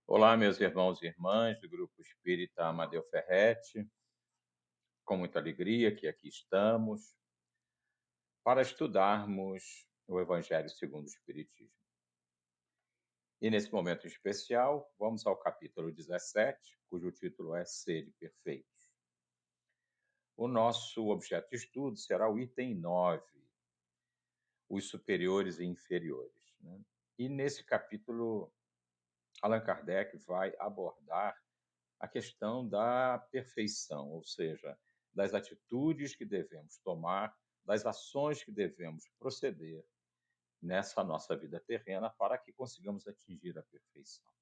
Olá, meus irmãos e irmãs do Grupo Espírita Amadeu Ferretti, com muita alegria que aqui estamos para estudarmos o Evangelho segundo o Espiritismo. E nesse momento especial, vamos ao capítulo 17, cujo título é Sede Perfeitos. O nosso objeto de estudo será o item 9, os superiores e inferiores, né? E nesse capítulo, Allan Kardec vai abordar a questão da perfeição, ou seja, das atitudes que devemos tomar, das ações que devemos proceder nessa nossa vida terrena para que consigamos atingir a perfeição.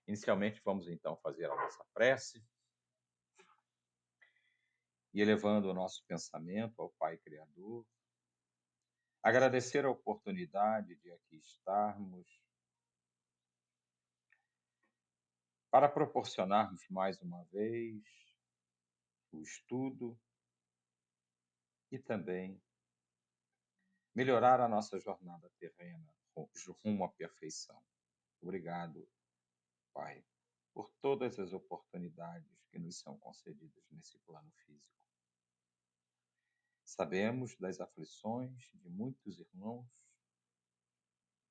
Inicialmente, vamos então fazer a nossa prece e elevando o nosso pensamento ao Pai Criador, agradecer a oportunidade de aqui estarmos para proporcionarmos mais uma vez o estudo e também melhorar a nossa jornada terrena rumo à perfeição. Obrigado, Pai, por todas as oportunidades que nos são concedidas nesse plano físico. Sabemos das aflições de muitos irmãos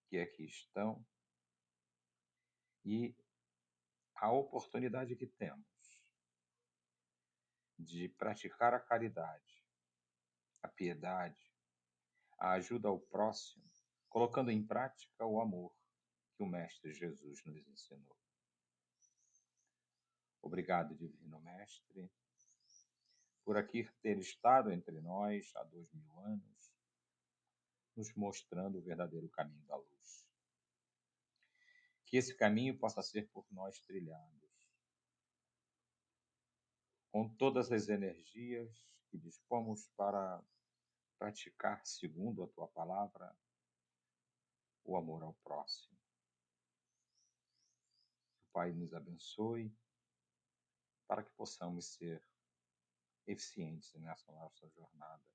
que aqui estão e a oportunidade que temos de praticar a caridade, a piedade, a ajuda ao próximo, colocando em prática o amor que o Mestre Jesus nos ensinou. Obrigado, Divino Mestre, por aqui ter estado entre nós há 2000 anos, nos mostrando o verdadeiro caminho da luz. Que esse caminho possa ser por nós trilhados, com todas as energias que dispomos para praticar, segundo a Tua palavra, o amor ao próximo. Que o Pai nos abençoe para que possamos ser eficientes nessa nossa jornada.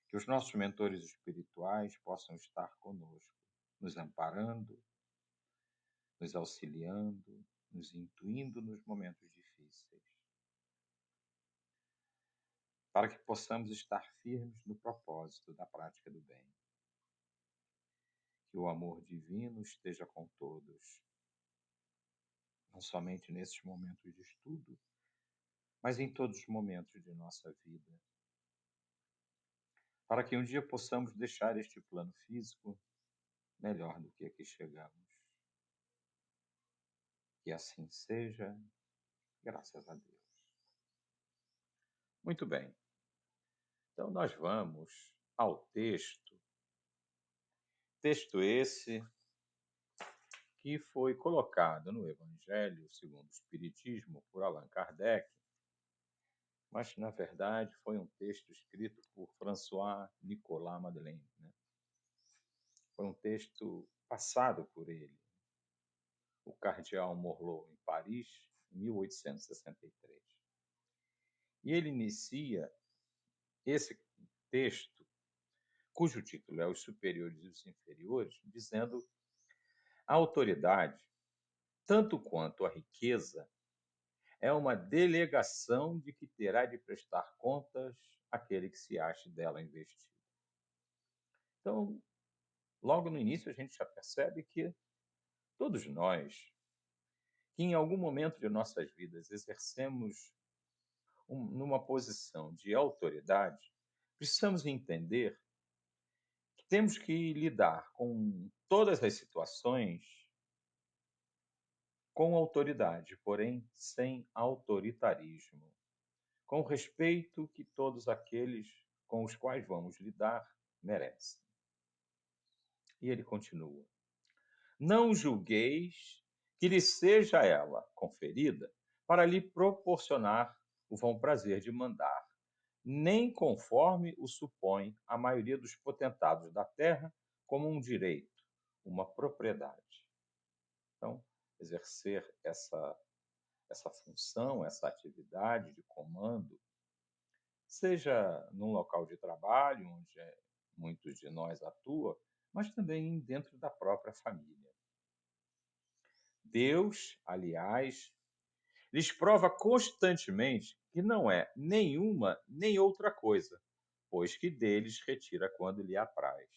Que os nossos mentores espirituais possam estar conosco, nos amparando, nos auxiliando, nos intuindo nos momentos difíceis, para que possamos estar firmes no propósito da prática do bem. Que o amor divino esteja com todos, não somente nesses momentos de estudo, mas em todos os momentos de nossa vida, para que um dia possamos deixar este plano físico melhor do que aqui chegamos. Que assim seja, graças a Deus. Muito bem, então nós vamos ao texto esse que foi colocado no Evangelho segundo o Espiritismo por Allan Kardec, mas na verdade foi um texto escrito por François Nicolas Madeleine, né? Foi um texto passado por ele, o cardeal Morlot, em Paris, em 1863. E ele inicia esse texto, cujo título é Os Superiores e os Inferiores, dizendo: a autoridade, tanto quanto a riqueza, é uma delegação de que terá de prestar contas aquele que se ache dela investido. Então, logo no início, a gente já percebe que todos nós, que em algum momento de nossas vidas exercemos numa posição de autoridade, precisamos entender que temos que lidar com todas as situações com autoridade, porém sem autoritarismo, com o respeito que todos aqueles com os quais vamos lidar merecem. E ele continua: não julgueis que lhe seja ela conferida para lhe proporcionar o vão prazer de mandar, nem conforme o supõe a maioria dos potentados da terra como um direito, uma propriedade. Então, exercer essa função, essa atividade de comando, seja num local de trabalho, onde muitos de nós atuam, mas também dentro da própria família. Deus, aliás, lhes prova constantemente que não é nenhuma nem outra coisa, pois que deles retira quando lhe apraz.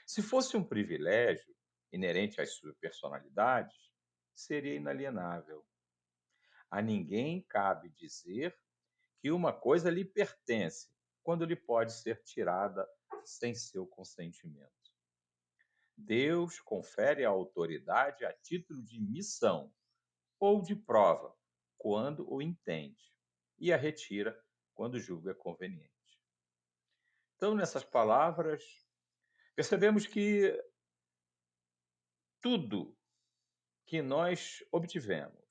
Se fosse um privilégio inerente às suas personalidades, seria inalienável. A ninguém cabe dizer que uma coisa lhe pertence quando lhe pode ser tirada sem seu consentimento. Deus confere a autoridade a título de missão ou de prova, quando o entende, e a retira quando julga conveniente. Então, nessas palavras, percebemos que tudo que nós obtivemos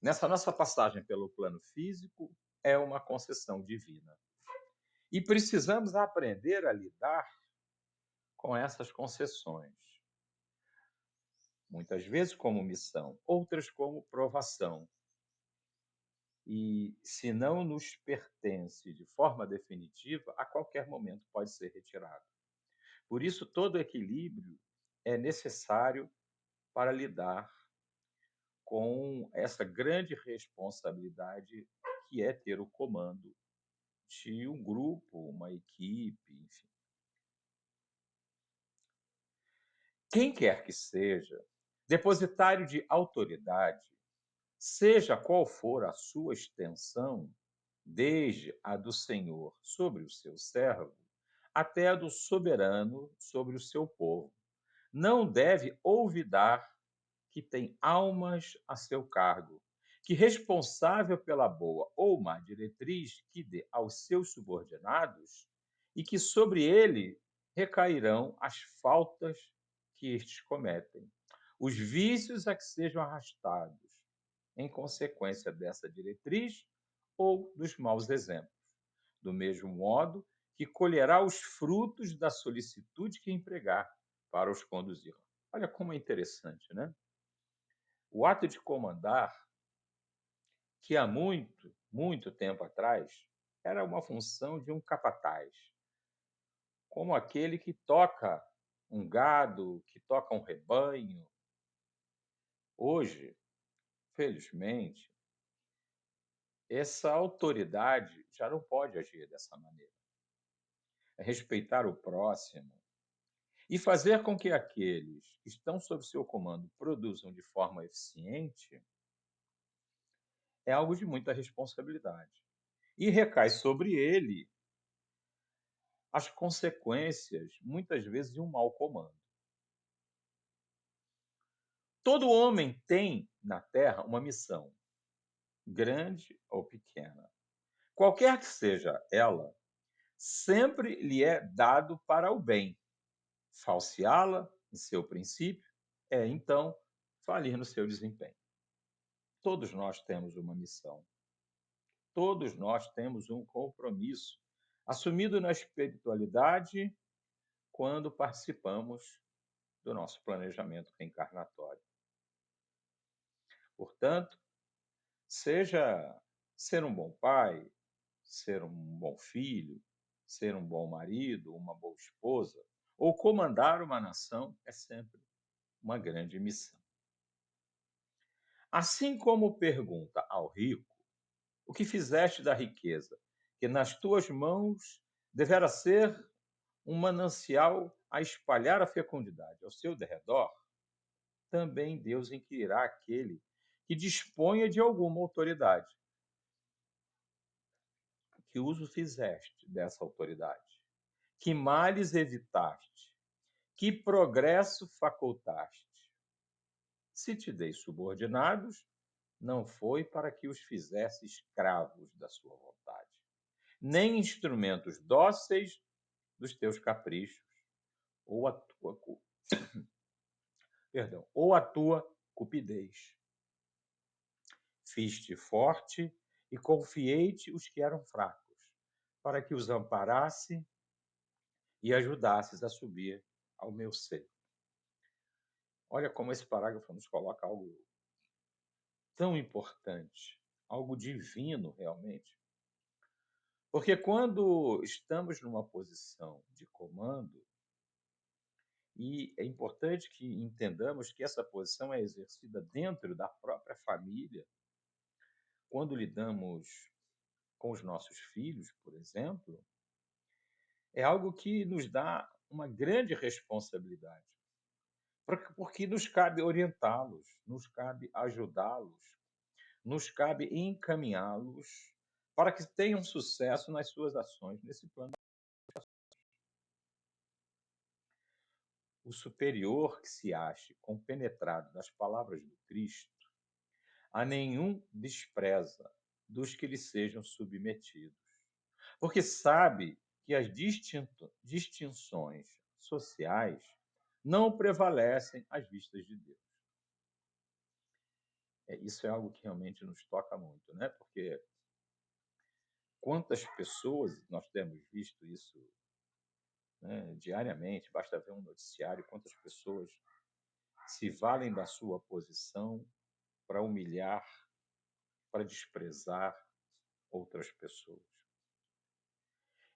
nessa nossa passagem pelo plano físico é uma concessão divina. E precisamos aprender a lidar com essas concessões, muitas vezes como missão, outras como provação. E se não nos pertence de forma definitiva, a qualquer momento pode ser retirado. Por isso, todo equilíbrio é necessário para lidar com essa grande responsabilidade que é ter o comando de um grupo, uma equipe, enfim. Quem quer que seja depositário de autoridade, seja qual for a sua extensão, desde a do Senhor sobre o seu servo, até a do soberano sobre o seu povo, não deve olvidar que tem almas a seu cargo, que responsável pela boa ou má diretriz que dê aos seus subordinados, e que sobre ele recairão as faltas que estes cometem, os vícios a que sejam arrastados, em consequência dessa diretriz ou dos maus exemplos, do mesmo modo que colherá os frutos da solicitude que empregar para os conduzir. Olha como é interessante, né? O ato de comandar, que há muito, muito tempo atrás, era uma função de um capataz, como aquele que toca um gado, que toca um rebanho. Hoje, felizmente, essa autoridade já não pode agir dessa maneira. É respeitar o próximo e fazer com que aqueles que estão sob seu comando produzam de forma eficiente é algo de muita responsabilidade. E recai sobre ele as consequências, muitas vezes, de um mau comando. Todo homem tem na Terra uma missão, grande ou pequena. Qualquer que seja ela, sempre lhe é dado para o bem. Falseá-la em seu princípio é, então, falir no seu desempenho. Todos nós temos uma missão. Todos nós temos um compromisso assumido na espiritualidade quando participamos do nosso planejamento reencarnatório. Portanto, seja ser um bom pai, ser um bom filho, ser um bom marido, uma boa esposa, ou comandar uma nação é sempre uma grande missão. Assim como pergunta ao rico, o que fizeste da riqueza, que nas tuas mãos deverá ser um manancial a espalhar a fecundidade ao seu derredor, também Deus inquirirá aquele que disponha de alguma autoridade. Que uso fizeste dessa autoridade? Que males evitaste? Que progresso facultaste? Se te dei subordinados, não foi para que os fizesse escravos da sua vontade, nem instrumentos dóceis dos teus caprichos, ou a tua, ou a tua cupidez. Fiz-te forte e confiei-te os que eram fracos, para que os amparasse e ajudasses a subir ao meu seio. Olha como esse parágrafo nos coloca algo tão importante, algo divino realmente. Porque quando estamos numa posição de comando, E é importante que entendamos que essa posição é exercida dentro da própria família, quando lidamos com os nossos filhos, por exemplo, é algo que nos dá uma grande responsabilidade, porque nos cabe orientá-los, nos cabe ajudá-los, nos cabe encaminhá-los para que tenham sucesso nas suas ações nesse plano. O superior que se ache compenetrado das palavras do Cristo, a nenhum despreza dos que lhe sejam submetidos, porque sabe que as distinções sociais não prevalecem às vistas de Deus. Isso é algo que realmente nos toca muito, né? Porque quantas pessoas, nós temos visto isso, né, diariamente, basta ver um noticiário, quantas pessoas se valem da sua posição para humilhar, para desprezar outras pessoas.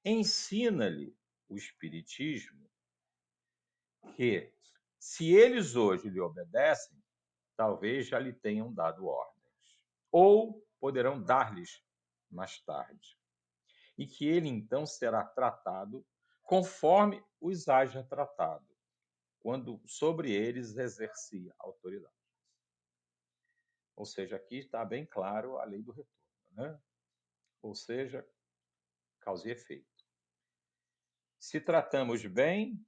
Ensina-lhe o Espiritismo que, se eles hoje lhe obedecem, talvez já lhe tenham dado ordens, ou poderão dar-lhes mais tarde, e que ele então será tratado conforme os haja tratado, quando sobre eles exercia autoridade. Ou seja, aqui está bem claro a lei do retorno, né? Ou seja, causa e efeito. Se tratamos bem,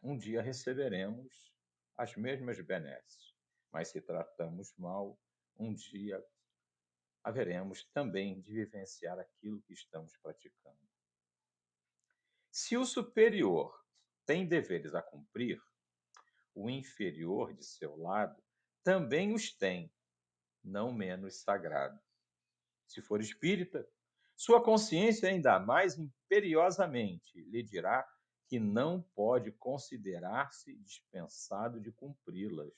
um dia receberemos as mesmas benesses, mas se tratamos mal, um dia haveremos também de vivenciar aquilo que estamos praticando. Se o superior tem deveres a cumprir, o inferior, de seu lado, também os tem, não menos sagrados. Se for espírita, sua consciência ainda mais imperiosamente lhe dirá que não pode considerar-se dispensado de cumpri-las,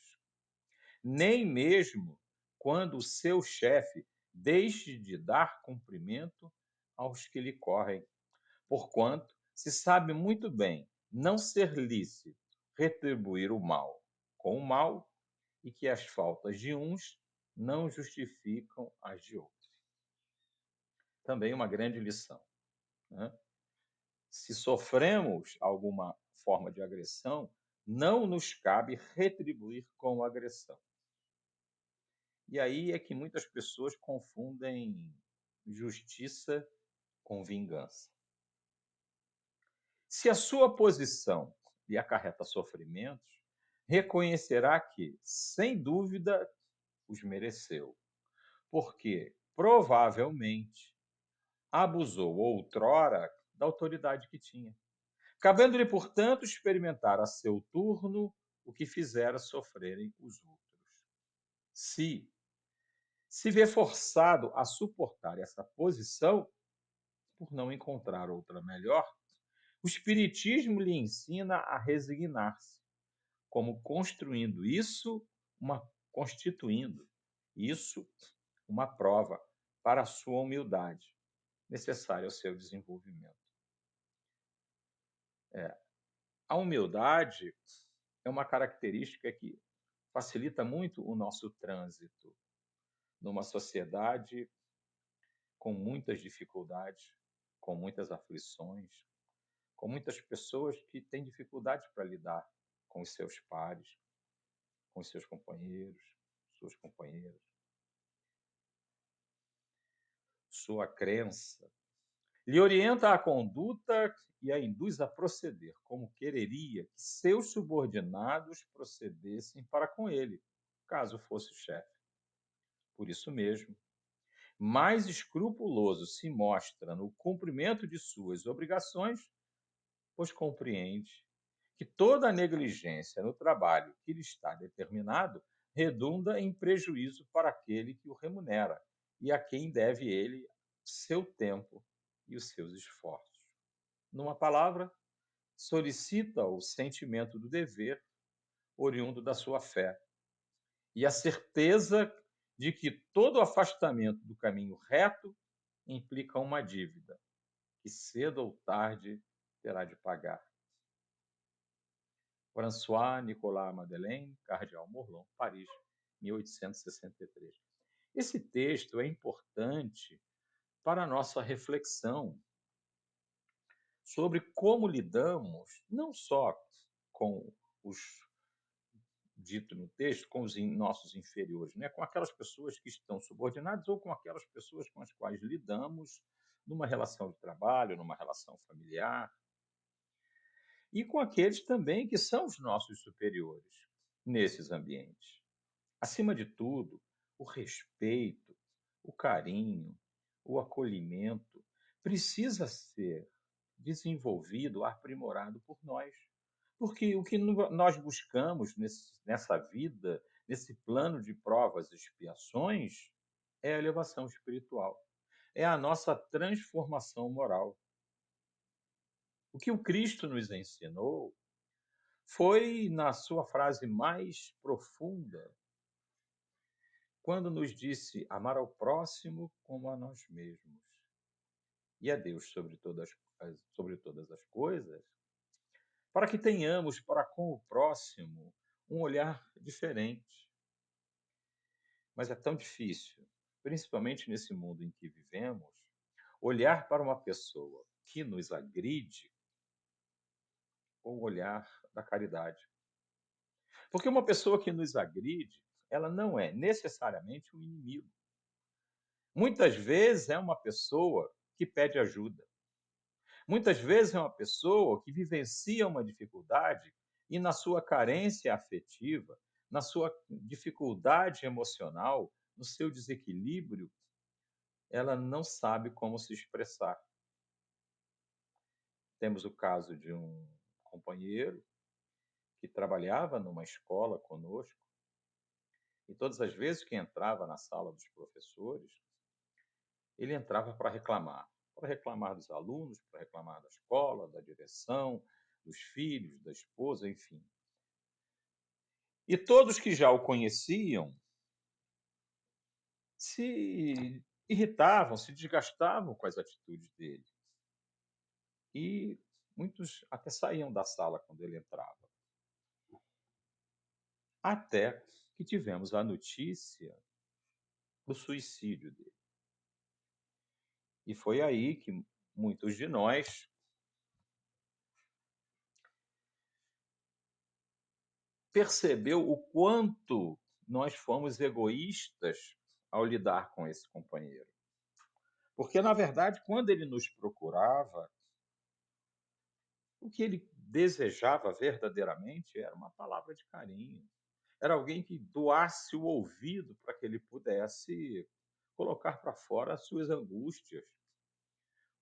nem mesmo quando o seu chefe deixe de dar cumprimento aos que lhe correm, porquanto se sabe muito bem não ser lícito retribuir o mal com o mal e que as faltas de uns não justificam as de outros. Também uma grande lição, né? Se sofremos alguma forma de agressão, não nos cabe retribuir com agressão. E aí é que muitas pessoas confundem justiça com vingança. Se a sua posição lhe acarreta sofrimentos, reconhecerá que, sem dúvida, os mereceu, porque provavelmente abusou outrora da autoridade que tinha, cabendo-lhe, portanto, experimentar a seu turno o que fizera sofrerem os outros. Se vê forçado a suportar essa posição, por não encontrar outra melhor, o Espiritismo lhe ensina a resignar-se, como constituindo isso uma prova para a sua humildade, necessária ao seu desenvolvimento. A humildade é uma característica que facilita muito o nosso trânsito numa sociedade com muitas dificuldades, com muitas aflições, com muitas pessoas que têm dificuldade para lidar com os seus pares, com os seus companheiros, suas companheiras. Sua crença lhe orienta a conduta e a induz a proceder como quereria que seus subordinados procedessem para com ele, caso fosse o chefe. Por isso mesmo, mais escrupuloso se mostra no cumprimento de suas obrigações, pois compreende que toda negligência no trabalho que lhe está determinado redunda em prejuízo para aquele que o remunera e a quem deve ele seu tempo e os seus esforços. Numa palavra, solicita o sentimento do dever oriundo da sua fé e a certeza de que todo afastamento do caminho reto implica uma dívida que cedo ou tarde terá de pagar. François Nicolas Madeleine, Cardeal Morlon, Paris, 1863. Esse texto é importante para a nossa reflexão sobre como lidamos não só com os dito no texto, com os nossos inferiores, né? Com aquelas pessoas que estão subordinadas ou com aquelas pessoas com as quais lidamos numa relação de trabalho, numa relação familiar, e com aqueles também que são os nossos superiores nesses ambientes. Acima de tudo, o respeito, o carinho, o acolhimento precisa ser desenvolvido, aprimorado por nós. Porque o que nós buscamos nessa vida, nesse plano de provas e expiações, é a elevação espiritual, é a nossa transformação moral. O que o Cristo nos ensinou foi, na sua frase mais profunda, quando nos disse amar ao próximo como a nós mesmos e a Deus sobre todas as coisas, para que tenhamos para com o próximo um olhar diferente. Mas é tão difícil, principalmente nesse mundo em que vivemos, olhar para uma pessoa que nos agride com o olhar da caridade. Porque uma pessoa que nos agride, ela não é necessariamente um inimigo. Muitas vezes é uma pessoa que pede ajuda. Muitas vezes é uma pessoa que vivencia uma dificuldade e, na sua carência afetiva, na sua dificuldade emocional, no seu desequilíbrio, ela não sabe como se expressar. Temos o caso de um companheiro que trabalhava numa escola conosco e todas as vezes que entrava na sala dos professores, ele entrava para reclamar dos alunos, para reclamar da escola, da direção, dos filhos, da esposa, enfim. E todos que já o conheciam se irritavam, se desgastavam com as atitudes dele. E muitos até saíam da sala quando ele entrava. Até que tivemos a notícia do suicídio dele. E foi aí que muitos de nós percebeu o quanto nós fomos egoístas ao lidar com esse companheiro. Porque, na verdade, quando ele nos procurava, o que ele desejava verdadeiramente era uma palavra de carinho. Era alguém que doasse o ouvido para que ele pudesse colocar para fora as suas angústias,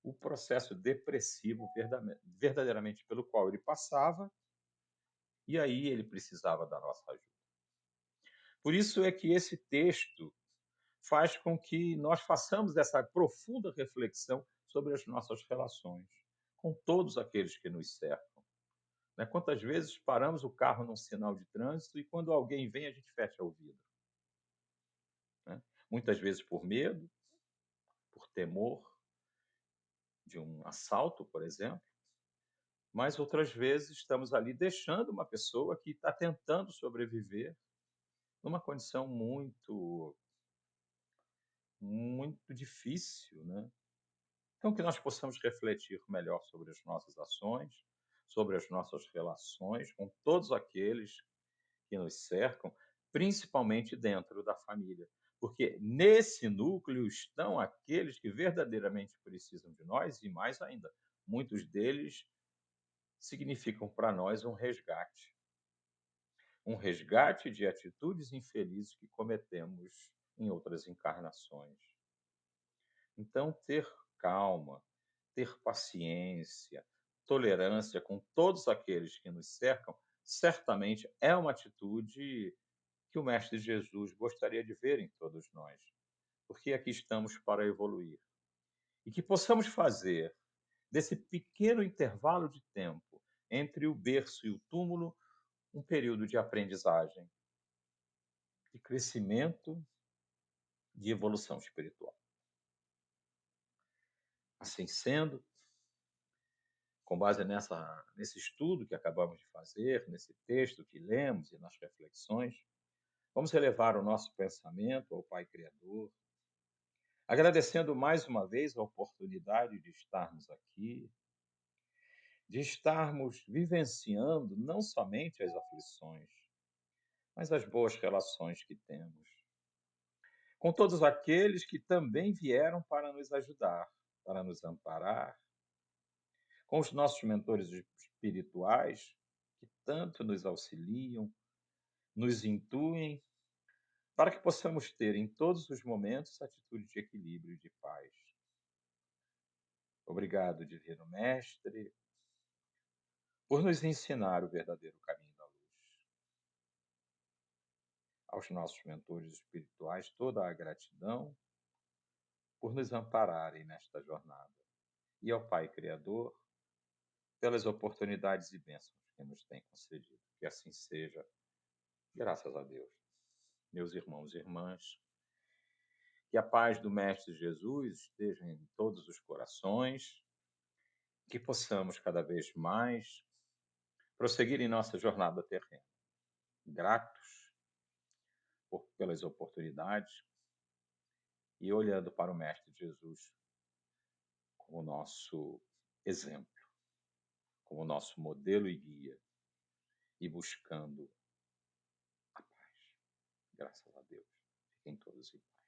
o processo depressivo verdadeiramente pelo qual ele passava, e aí ele precisava da nossa ajuda. Por isso é que esse texto faz com que nós façamos essa profunda reflexão sobre as nossas relações com todos aqueles que nos cercam. Né? Quantas vezes paramos o carro num sinal de trânsito e quando alguém vem a gente fecha o vidro? Né? Muitas vezes por medo, por temor de um assalto, por exemplo, mas outras vezes estamos ali deixando uma pessoa que está tentando sobreviver numa condição muito difícil, né? Então, que nós possamos refletir melhor sobre as nossas ações, sobre as nossas relações com todos aqueles que nos cercam, principalmente dentro da família. Porque nesse núcleo estão aqueles que verdadeiramente precisam de nós e, mais ainda, muitos deles significam para nós um resgate de atitudes infelizes que cometemos em outras encarnações. Então, ter calma, ter paciência, tolerância com todos aqueles que nos cercam, certamente é uma atitude que o Mestre Jesus gostaria de ver em todos nós, porque aqui estamos para evoluir. E que possamos fazer desse pequeno intervalo de tempo entre o berço e o túmulo um período de aprendizagem, de crescimento, de evolução espiritual. Assim sendo, com base nesse estudo que acabamos de fazer, nesse texto que lemos e nas reflexões, vamos elevar o nosso pensamento ao Pai Criador, agradecendo mais uma vez a oportunidade de estarmos aqui, de estarmos vivenciando não somente as aflições, mas as boas relações que temos com todos aqueles que também vieram para nos ajudar, para nos amparar, com os nossos mentores espirituais, que tanto nos auxiliam, nos intuem, para que possamos ter em todos os momentos atitude de equilíbrio e de paz. Obrigado, Divino Mestre, por nos ensinar o verdadeiro caminho da luz. Aos nossos mentores espirituais, toda a gratidão por nos ampararem nesta jornada. E ao Pai Criador, pelas oportunidades e bênçãos que nos tem concedido. Que assim seja, graças a Deus. Meus irmãos e irmãs, que a paz do Mestre Jesus esteja em todos os corações, que possamos cada vez mais prosseguir em nossa jornada terrena, gratos pelas oportunidades e olhando para o Mestre Jesus como nosso exemplo, como nosso modelo e guia, e buscando a paz. Graças a Deus. Fiquem todos em paz.